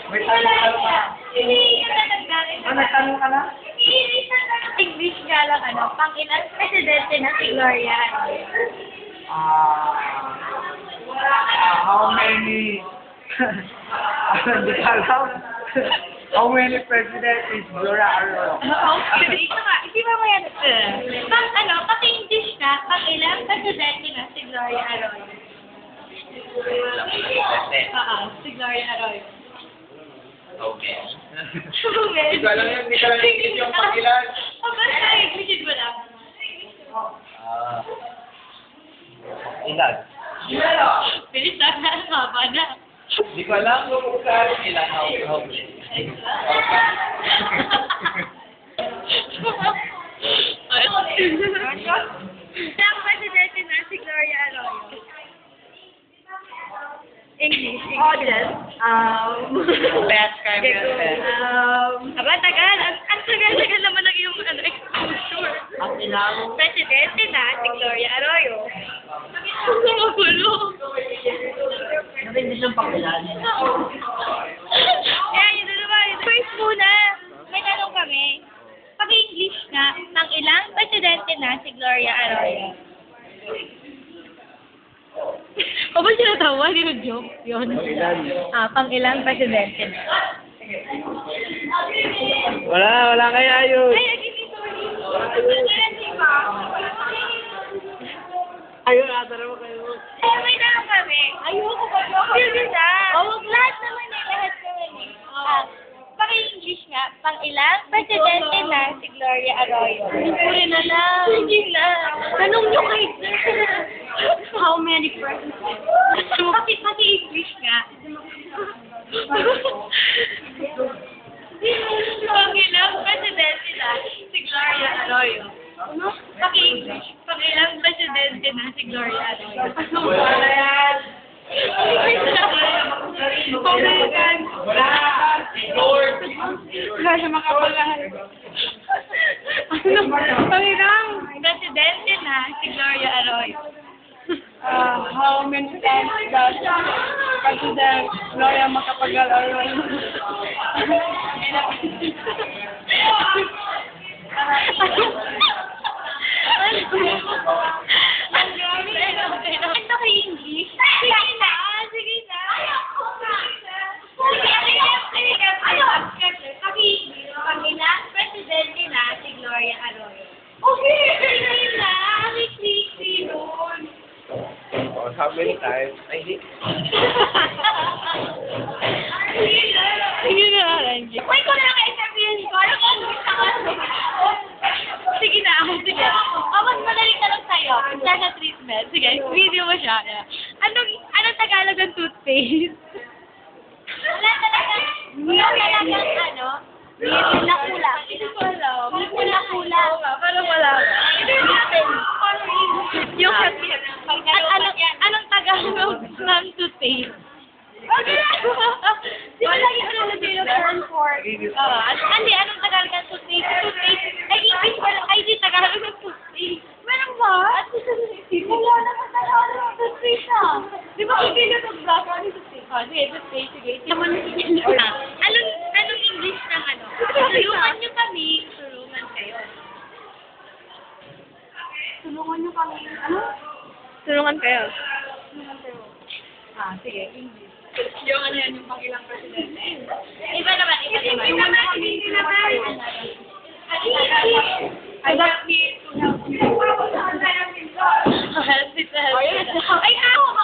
May tanong ka pa. Hindi ka nagdari. Ah, may tanong ka na? English nga lang, pang-ilang presidente na si Gloria. How many? Hindi ka alam. How many president is Gloria Arroyo? Ito nga, hindi ba yan? Pang-English na, pang-ilang presidente na si Gloria Arroyo. Si Gloria Arroyo. Okay. Hindi ko alam yun, hindi ko alam yung pang-ilan. Basta English mo lang. Ilan? Bilis na, ang haba na. Hindi ko alam kung saan ilan. How many? Ang presidente na si Gloria Arroyo. English. Audience. Best crime best. Aba, tagal. Ang tagal-tagal naman ng iyong exposure. Ang ilang Presidente na si Gloria Arroyo. Ang magulo. hindi siyang pangilan. Kaya yun na naman. First muna, may tanong kami. Pag-English na, ng ilang presidente na si Gloria Arroyo? O ba siya natawa? Hindi nag-joke yun. Pang-ilang presidente na. Wala kaya yun. Ay, sorry. Ayun, atara mo kayo. Ay, may tanong kami. Ayoko ba? Sige na. Lahat naman eh. Lahat naman eh. Pang-English nga, pang-ilang presidente na si Gloria Arroyo? Puri na lang. Sige na. Tanong nyo kay How many presidents? Paki-English nga. Pang-ilang presidente na si Gloria Arroyo? Paki-English. Pang-ilang presidente na si Gloria Arroyo? Wala yan. Wala siya makapagahan. Pangirang. Presidente na si Gloria Arroyo. How many times does President Gloria Macapagal Arroyo? Ito kay English. Sige na. Sige na. Pag-ilang presidente na si Gloria Arroyo. Okay, sige na. Click doon. How many times? Ay, hindi. Sige na, Ranji. Wait ko na kayo sabihin ko. Sige na, sige. Mas madaling tanong sa'yo. Sa treatment. Sige, video mo siya. Anong Tagalog ng toothpaste? Wala talagang Pinakula. Pinakula. Parang wala. Yung anong Tagalog ng toothpaste? Di ba lagi ano na term for? Hindi, anong Tagalog ng toothpaste? Toothpaste. Ay, English pa lang. Ay, di Tagalog ng toothpaste. Meron ba? Wala naman Tagalog ng toothpaste ah. Di ba hindi na mag-block ako ng toothpaste? Sige, toothpaste. Sige. Anong English ng ano? Tulungan nyo kami. Tulungan kayo. Tulungan niyo kami. Ano? Tulungan kayo. Sige. English. Yung ano yan, yung pang-ilang presidente. Iba naman. Yung mga kami naman. I want me to help you. Help me to help you. Ay, ako!